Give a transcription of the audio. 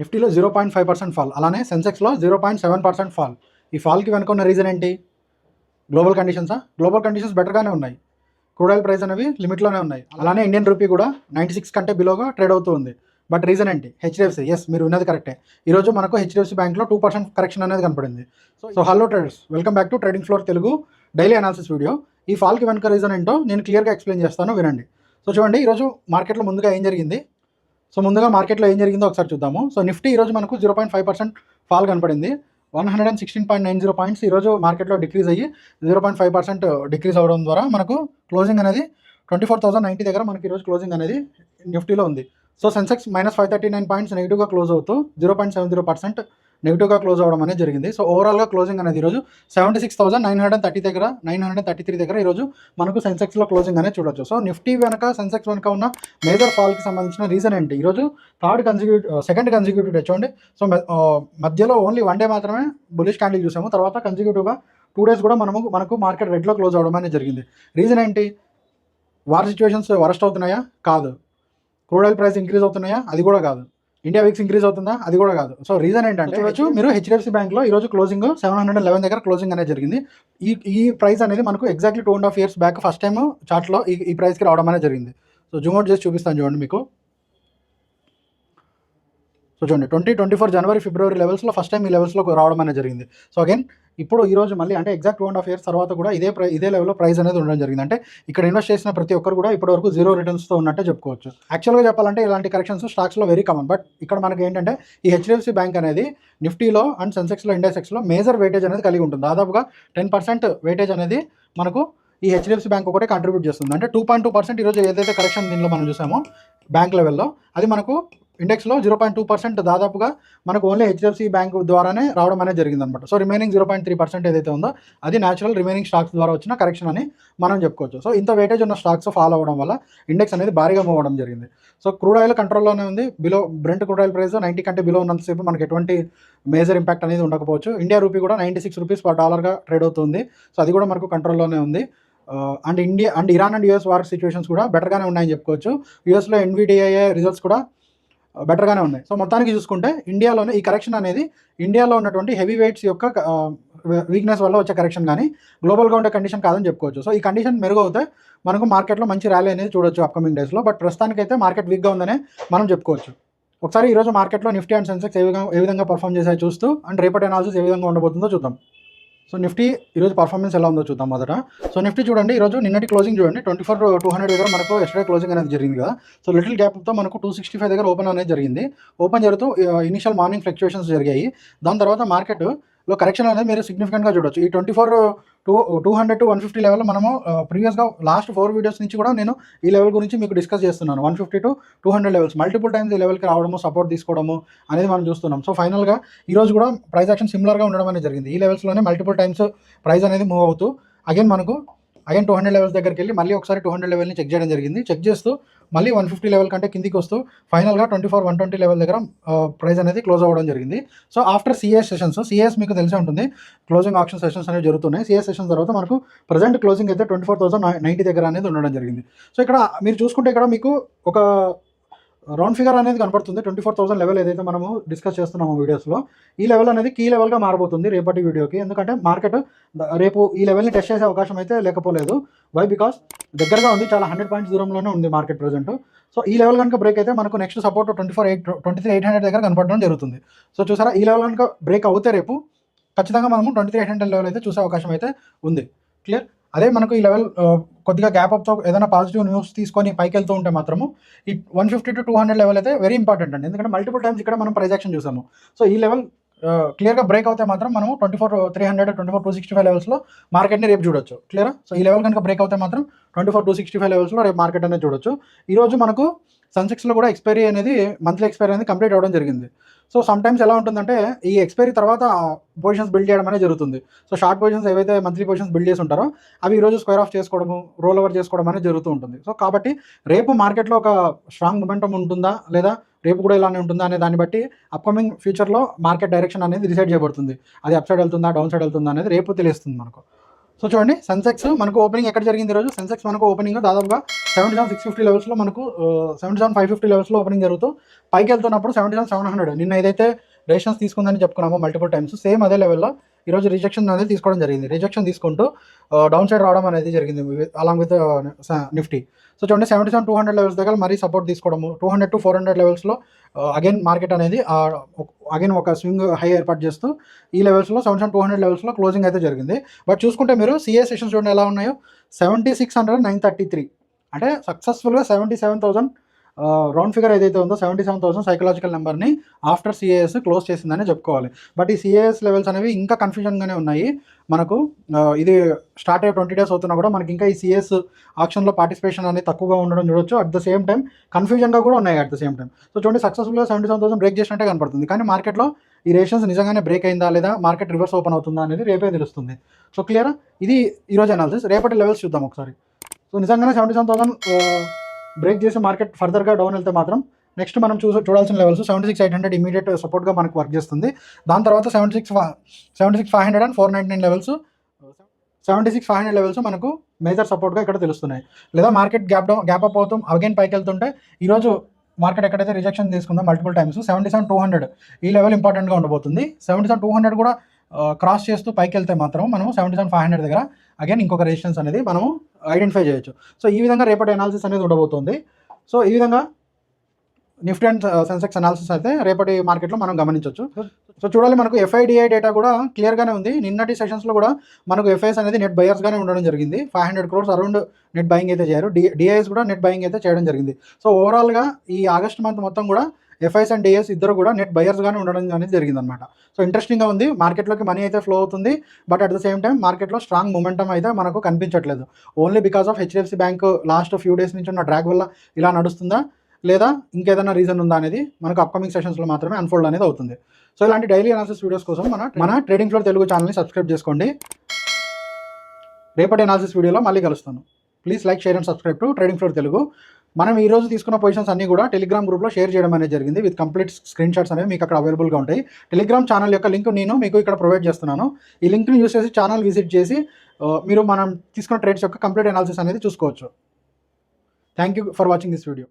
నిఫ్టీలో 0.5% ఫాల్, అలానే సెన్సెక్స్లో 0.7% ఫాల్. ఈ ఫాల్కి వెనుక ఉన్న రీజన్ ఏంటి? గ్లోబల్ కండిషన్సా? గ్లోబల్ కండిషన్స్ బెటర్గానే ఉన్నాయి. క్రూడ్ ఆయిల్ ప్రైస్ అనేవి లిమిట్లోనే ఉన్నాయి. అలానే ఇండియన్ రూపీ కూడా 96 కంటే బిలోగా ట్రేడ్ అవుతూ ఉంది. బట్ రీజన్ ఏంటి? హెచ్డిఎఫ్సి. ఎస్, మీరు విన్నది కరెక్టే. ఈరోజు మనకు హెచ్డిఎఫ్సి బ్యాంక్లో 2% కరెక్షన్ అనేది కనపడింది. So hello traders, welcome back to trading floor Telugu daily analysis video. ఈ ఫాల్కి వెనుక రీజన్ ఏంటో నేను క్లియర్గా ఎక్స్ప్లెయిన్ చేస్తాను, వినండి. సో చూడండి, ఈరోజు మార్కెట్లో ముందుగా ఏం జరిగింది? ముందుగా మార్కెట్లో ఏం జరిగిందో ఒకసారి చూద్దాము. సో నిఫ్టీ ఈరోజు మనకు 0.5% ఫాల్ కనపడింది. 116.90 పాయింట్స్ ఈరోజు మార్కెట్లో డిక్రీజ్ అయ్యి 0.5% డిక్రీజ్ అవ్వడం ద్వారా మనకు క్లోజింగ్ అనేది 24,090 దగ్గర మనకి ఈరోజు క్లోజింగ్ అనేది నిఫ్టీలో ఉంది. సో సెన్సెక్స్ -539 పాయింట్స్ నెగిటివ్గా క్లోజ్ అవుతూ 0.70% నెగిటివ్గా క్లోజ్ అవ్వడం అనేది జరిగింది. సో ఓవరాల్గా క్లోజింగ్ అనేది ఈరోజు 76,930 దగ్గర 933 దగ్గర ఈరోజు మనకు సెన్సెక్స్లో క్లోజింగ్ అనేది చూడొచ్చు. సో నిఫ్టీ వెనక సెన్సెక్స్ వెనక ఉన్న మేజర్ ఫాల్కి సంబంధించిన రీజన్ ఏంటి? ఈరోజు సెకండ్ కన్సిక్యూటివ్ డే చూడండి. సో మధ్యలో ఓన్లీ 1 డే మాత్రమే బులిష్ క్యాండిల్ చూసాము. తర్వాత కన్సిక్యూటివ్గా 2 డేస్ కూడా మనకు మార్కెట్ రెడ్లో క్లోజ్ అవ్వడం అనేది జరిగింది. రీజన్ ఏంటి? వార్ సిచ్యువేషన్స్ వరస్ట్ అవుతున్నాయా? కాదు. క్రూడ్ ఆయిల్ ప్రైస్ ఇంక్రీజ్ అవుతున్నాయా? అది కూడా కాదు. ఇండియా వీక్స్ ఇంక్రీజ్ అవుతుందా? అది కూడా కాదు. సో రీజన్ ఏంటంటే మీరు హెచ్డిఎఫ్సి బ్యాంక్లో ఈరోజు క్లోజింగ్ 711 దగ్గర క్లోజింగ్ అనేది జరిగింది. ఈ ప్రైస్ అనేది మనకు exactly 2.5 years back first time చార్ట్లో ఈ ప్రైస్కి రావడం అనేది జరిగింది. సో జూమ్ అవుట్ చేసి చూపిస్తాను చూడండి మీకు. సో చూడండి, 2024 జనవరి ఫిబ్రవరి లెవెల్స్లో ఫస్ట్ టైం ఈ లెవెల్స్లో రావడం అనేది జరిగింది. సో అగైన్ ఇప్పుడు ఈరోజు మళ్ళీ అంటే ఎగ్జాక్ట్ 2.5 years తర్వాత కూడా ఇదే లెవెల్లో ప్రైస్ అనేది ఉండడం జరిగింది. అంటే ఇక్కడ ఇన్వెస్ట్ చేసిన ప్రతి ఒక్కరు కూడా ఇప్పటివరకు 0 రిటర్న్స్తో ఉన్నట్టే చెప్పుకోవచ్చు. యాక్చువల్గా చెప్పాలంటే ఇలాంటి కరెక్షన్స్ స్టాక్స్లో వెరీ కామన్. బట్ ఇక్కడ మనకి ఏంటంటే ఈ హెచ్డిఎఫ్సి బ్యాంక్ అనేది నిఫ్టీలో అండ్ సెన్సెక్స్లో ఇండెక్స్లో మేజర్ వెయిటేజ్ అనేది కలిగి ఉంటుంది. దాదాపుగా 10% వెయిటేజ్ అనేది మనకు ఈ హెచ్డిఎఫ్సి బ్యాంక్ ఒకటే కాంట్రిబ్యూట్ చేస్తుంది. అంటే 2.2% ఈరోజు ఏదైతే కరెక్షన్ దీనిలో మనం చూసామో బ్యాంక్ లెవెల్లో, అది మనకు ఇండెక్స్లో 0.2% దాదాపుగా మనకు ఓన్లీ హెచ్డిఎఫ్సి బ్యాంక్ ద్వారానే రావడం అనేది జరిగింది అనమాట. సో రిమైనింగ్ 0.3% ఏదైతే ఉందో అది న్యాచురల్ రిమైనింగ్ స్టాక్స్ ద్వారా వచ్చిన కరెక్షన్ అని మనం చెప్పుకోవచ్చు. సో ఇంత వెయిటేజ్ ఉన్న స్టాక్స్ ఫాలో అవ్వడం వల్ల ఇండెక్స్ అనేది భారీగా మూవ్ అవ్వడం జరిగింది. సో క్రూడ్ ఆయిల్ కంట్రోల్లోనే ఉంది. బ్రెంట్ క్రూడ్ ఆయిల్ ప్రైస్ 90 కంటే బిలో ఉన్నంతసేపు మనకి ఎటువంటి మేజర్ ఇంపాక్ట్ అనేది ఉండకపోవచ్చు. ఇండియా రూపీ కూడా 96 రూపీస్ పర్ డాలర్గా ట్రేడ్ అవుతుంది. సో అది కూడా మనకు కంట్రోల్లోనే ఉంది. And Iran and US war situations కూడా బెటర్గానే ఉన్నాయని చెప్పుకోవచ్చు. యూఎస్లో ఎన్విడిఐఏ రిజల్ట్స్ కూడా బెటర్గానే ఉన్నాయి. సో మొత్తానికి చూసుకుంటే ఇండియాలోనే ఈ కరెక్షన్ అనేది ఇండియాలో ఉన్నటువంటి హెవీ వెయిట్స్ యొక్క వీక్నెస్ వల్ల వచ్చే కరెక్షన్ కానీ గ్లోబల్గా ఉండే కండిషన్ కాదని చెప్పుకోవచ్చు. సో ఈ కండిషన్ మెరుగవుతే మనకు మార్కెట్లో మంచి ర్యాలీ అనేది చూడొచ్చు అప్కమింగ్ డేస్లో. బట్ ప్రస్తుతానికైతే మార్కెట్ వీక్గా ఉందనే మనం చెప్పుకోవచ్చు. ఒకసారి ఈరోజు మార్కెట్లో నిఫ్టీ అండ్ సెన్సెక్స్ ఏ విధంగా పర్ఫామ్ చేసాయో చూస్తూ అండ్ రేపటి అనాలిసిస్ ఏ విధంగా ఉండబోతుందో చూద్దాం. సో నిఫ్టీ ఈరోజు పర్ఫార్మెన్స్ ఎలా ఉందో చూద్దాం మొదట. సో నిఫ్టీ చూడండి, ఈరోజు నిన్నటి క్లోజింగ్ చూడండి 24,200 దగ్గర మనకు ఎస్టర్డే క్లోజింగ్ అనేది జరిగింది కదా. సో లిటిల్ గ్యాప్తో మనకు 265 దగ్గర ఓపెన్ అనేది జరిగింది. ఓపెన్ జరుగుతూ ఇనిషియల్ మార్నింగ్ ఫ్లక్చుయేషన్స్ జరిగాయి. దాని తర్వాత మార్కెట్లో కరెక్షన్ అనేది మీరు సిగ్నిఫికెంట్గా చూడొచ్చు. ఈ 200 to 150 లెవెల్ మనము ప్రీవియస్గా లాస్ట్ 4 వీడియోస్ నుంచి కూడా నేను ఈ లెవెల్ గురించి మీకు డిస్కస్ చేస్తున్నాను. 150 to 200 లెవెల్స్ మల్టిపుల్ టైమ్స్ ఈ లెవెల్కి రావడము, సపోర్ట్ తీసుకోవడము అనేది మనం చూస్తున్నాం. సో ఫైనల్గా ఈరోజు కూడా ప్రైస్ యాక్షన్ సిమిలర్గా ఉండడం అనేది జరిగింది. ఈ లెవెల్స్లోనే మల్టిపుల్ టైమ్స్ ప్రైస్ అనేది మూవ్ అవుతూ అగైన్ 200 లెవెల్స్ దగ్గరికి వెళ్ళి మళ్ళీ ఒకసారి 200 లెవెల్ని చెక్ చేయడం జరిగింది. చెక్ చేస్తూ మళ్ళీ 150 లెవెల్ కంటే కిందికి వస్తూ ఫైనల్గా 24,120 లెవెల్ దగ్గర ప్రైస్ అనేది క్లోజ్ అవ్వడం జరిగింది. సో ఆఫ్టర్ సిఎస్ సెషన్స్ మీకు తెలిసే ఉంటుంది, క్లోజింగ్ ఆప్షన్ సెషన్స్ అనేవి జరుగుతున్నాయి. సిఎస్ సెషన్స్ తర్వాత మనకు ప్రజెంట్ క్లోజింగ్ అయితే 24,090 దగ్గర అనేది ఉండడం జరిగింది. సో ఇక్కడ మీరు చూసుకుంటే ఇక్కడ మీకు ఒక రౌండ్ ఫిగర్ అనేది కనపడుతుంది. 24,000 లెవెల్ ఏదైతే మనము డిస్కస్ చేస్తున్నాము వీడియోస్లో, ఈ లెవెల్ అనేది కీ లెవెల్గా మారబోతుంది రేపటి వీడియోకి. ఎందుకంటే మార్కెట్ రేపు ఈ లెవెల్ని టెస్ట్ చేసే అవకాశం అయితే లేకపోలేదు. వై? బికాస్ దగ్గరగా ఉంది, చాలా 100 పాయింట్స్ దూరంలోనే ఉంది మార్కెట్ ప్రజెంట్. సో ఈ లెవెల్ కనుక బ్రేక్ అయితే మనకు నెక్స్ట్ సపోర్ట్ 23,800 దగ్గర కనపడడం జరుగుతుంది. సో చూసారా, ఈ లెవెల్ కనుక బ్రేక్ అవుతే రేపు ఖచ్చితంగా మనము 23,800 లెవెల్ అయితే చూసే అవకాశం అయితే ఉంది. క్లియర్? అదే మనకు ఈ లెవెల్ కొద్దిగా గ్యాప్ అప్తో ఏదైనా పాజిటివ్ న్యూస్ తీసుకొని పైకి వెళ్తూ ఉంటే మాత్రము ఈ 150 to 200 లెవెల్ అయితే వెరీ ఇంపార్టెంట్ అండి. ఎందుకంటే మల్టిపుల్ టైమ్స్ ఇక్కడ మనం ప్రైస్ యాక్షన్ చూసాము. సో ఈ లెవెల్ క్లియర్గా బ్రేక్ అవుతే మాత్రం మనము 24,300 24,265 లెవెల్స్లో మార్కెట్ని రేపు చూడొచ్చు. క్లియరా? సో ఈ లెవెల్ కనుక బ్రేక్ అవుతే మాత్రం 24,265 లెవెల్స్లో రేపు మార్కెట్ అనేది చూడొచ్చు. ఈరోజు మనకు సెన్సెక్స్లో కూడా ఎక్స్పైరీ అనేది మంత్లీ ఎక్స్పైరీ అనేది కంప్లీట్ అవ్వడం జరిగింది. సో సమ్ టైమ్స్ ఎలా ఉంటుందంటే ఈ ఎక్స్పైరీ తర్వాత పొజిషన్స్ బిల్డ్ చేయడం అనేది జరుగుతుంది. సో షార్ట్ పొజిషన్స్ ఏవైతే మంత్లీ పొజిషన్స్ బిల్డ్ చేసి ఉంటారో అవి ఈరోజు స్క్వేర్ ఆఫ్ చేసుకోవడము, రోల్ ఓవర్ చేసుకోవడం అనేది జరుగుతూ ఉంటుంది. సో కాబట్టి రేపు మార్కెట్లో ఒక స్ట్రాంగ్ మొమెంటం ఉంటుందా లేదా రేపు కూడా ఇలానే ఉంటుందా అనే దాన్ని బట్టి అప్కమింగ్ ఫ్యూచర్లో మార్కెట్ డైరెక్షన్ అనేది డిసైడ్ చేయబడుతుంది. అది అప్ సైడ్ వెళ్తుందా, డౌన్ సైడ్ వెళ్తుందా అనేది రేపు తెలుస్తుంది మనకు. సో చూడండి సెన్సెక్స్ మనకు ఓపెనింగ్ ఎక్కడ జరిగింది ఈరోజు. సెన్సెక్స్ మనకు ఓపెనింగ్ దాదాపుగా 77,650 లెవెల్స్లో మనకు 77,550 లెవెల్స్లో ఓపెనింగ్ జరుగుతూ పైకి వెళ్తున్నప్పుడు 77,700 నిన్న ఏదైతే రేషన్స్ తీసుకుందని చెప్పుకున్నామో మల్టిపుల్ టైమ్స్, సేమ్ అదే లెవెల్లో ఈరోజు రిజెక్షన్ అనేది తీసుకోవడం జరిగింది. రిజెక్షన్ తీసుకుంటూ డౌన్ సైడ్ రావడం అనేది జరిగింది అలాంగ్ విత్ నిఫ్టీ. సో చూడండి 77,200 లెవెల్స్ దగ్గర మరీ సపోర్ట్ తీసుకోవడము, 200 to 400 లెవెల్స్లో అగైన్ మార్కెట్ అనేది అగైన్ ఒక స్వింగ్ హై ఏర్పాటు చేస్తూ ఈ లెవెల్స్లో 77,200 లెవెల్స్లో క్లోజింగ్ అయితే జరిగింది. బట్ చూసుకుంటే మీరు సిఏ సెషన్స్ చూడండి ఎలా ఉన్నాయో, 76,933 అంటే సక్సెస్ఫుల్గా 77,000 రౌండ్ ఫిగర్ ఏదైతే ఉందో 77,000 సైకలాజికల్ నెంబర్ని ఆఫ్టర్ సిఏఎస్ క్లోజ్ చేసిందని చెప్పుకోవాలి. బట్ ఈ సిఏఎస్ లెవెల్స్ అనేవి ఇంకా కన్ఫ్యూజన్గానే ఉన్నాయి మనకు. ఇది స్టార్ట్ అయ్యే 20 days అవుతున్నా కూడా మనకి ఇంకా ఈ సిఎస్ ఆక్షన్లో పార్టిసిపేషన్ అనేది తక్కువగా ఉండడం చూడొచ్చు. అట్ ద సేమ్ టైం కన్ఫ్యూజన్గా కూడా ఉన్నాయి at the same time. So చూడండి సక్సెస్ఫుల్గా 77,000 బ్రేక్ చేసినట్టే కనపడుతుంది. కానీ మార్కెట్లో ఈ రేషన్స్ నిజంగానే బ్రేక్ అయిందా లేదా, మార్కెట్ రివర్స్ ఓపెన్ అవుతుందా అనేది రేపే తెలుస్తుంది. సో క్లియరా, ఇది ఈరోజు అనాలిసిస్. రేపటి లెవెల్స్ చూద్దాం ఒకసారి. సో నిజంగానే 77,000 బ్రేక్ చేసి మార్కెట్ ఫర్దర్గా డౌన్ వెళ్తే మాత్రం నెక్స్ట్ మనం చూడాల్సిన లెవెల్స్ 76,800 ఇమీడియట్ సపోర్ట్గా మనకు వర్క్ చేస్తుంది. దాని తర్వాత 76,500 అండ్ 499 లెవెల్స్, 76,500 లెవెల్స్ మనకు మేజర్ సపోర్ట్గా ఇక్కడ తెలుస్తున్నాయి. లేదా మార్కెట్ గ్యాప్ అప్ అవుతాం అగైన్ పైకి వెళ్తుంటే ఈరోజు మార్కెట్ ఎక్కడైతే రిజెక్షన్ తీసుకుందో మల్టిపుల్ టైమ్స్ 77,200 ఈ లెవెల్ ఇంపార్టెంట్గా ఉండబోతుంది. 77,200 కూడా క్రాస్ చేస్తూ పైకి వెళ్తే మాత్రం మనం 77,500 దగ్గర అగైన్ ఇంకొక రెసిస్టెన్స్ అనేది మనం ఐడెంటిఫై చేయొచ్చు. సో ఈ విధంగా రేపటి అనాలిసిస్ అనేది ఉండబోతుంది. సో ఈ విధంగా నిఫ్టీ అండ్ సెన్సెక్స్ అనాలిసిస్ అయితే రేపటి మార్కెట్లో మనం గమనించవచ్చు. సో చూడాలి, మనకు ఎఫ్ఐడిఐ డేటా కూడా క్లియర్గానే ఉంది. నిన్నటి సెషన్స్లో కూడా మనకు ఎఫ్ఐఎస్ అనేది నెట్ బయర్స్గానే ఉండడం జరిగింది. 500 crores అరౌండ్ నెట్ బయింగ్ అయితే చేయరు. డిఐఎస్ కూడా నెట్ బయింగ్ అయితే చేయడం జరిగింది. సో ఓవరాల్గా ఈ ఆగస్ట్ మంత్ మొత్తం కూడా ఎఫ్ఐఎస్ అండ్ డిఐఎస్ ఇద్దరు కూడా నెట్ బయర్స్గానే ఉండడం అనేది జరిగిందనమాట. సో ఇంట్రెస్టింగ్గా ఉంది. మార్కెట్లోకి మనీ అయితే ఫ్లో అవుతుంది. But at the same time మార్కెట్లో స్ట్రాంగ్ మొమెంటం అయితే మనకు కనిపించట్లేదు. Only because of HDFC bank last few days నుంచి ఉన్న డ్రాగ్ వల్ల ఇలా నడుస్తుందా లేదా ఇంకేదైనా రీజన్ ఉందా అనేది మనకు అప్కమింగ్ సెషన్స్లో మాత్రమే అన్ఫోల్డ్ అనేది అవుతుంది. సో ఇలాంటి డైలీ అనాలిసిస్ వీడియోస్ కోసం మన ట్రేడింగ్ ఫ్లోర్ తెలుగు ఛానల్ని సబ్స్క్రైబ్ చేసుకోండి. రేపటి అనాలిసిస్ వీడియోలో మళ్ళీ కలుస్తాను. Please like, share and subscribe to trading floor Telugu. మనం ఈ రోజు తీసుకున్న పొజిషన్స్ అన్నీ కూడా టెలిగ్రామ్ గ్రూప్లో షేర్ చేయడం అనేది జరిగింది. విత్ కంప్లీట్ స్క్రీన్ షాట్స్ అనేవి మీకు అక్కడ అవైలబుల్గా ఉంటాయి. టెలిగ్రామ్ ఛానల్ యొక్క లింక్ నేను మీకు ఇక్కడ ప్రొవైడ్ చేస్తున్నాను. ఈ లింక్ని యూస్ చేసి ఛానల్ విజిట్ చేసి మీరు మనం తీసుకున్న ట్రేడ్స్ యొక్క కంప్లీట్ అనాలిసిస్ అనేది చూసుకోవచ్చు. Thank you for watching this video.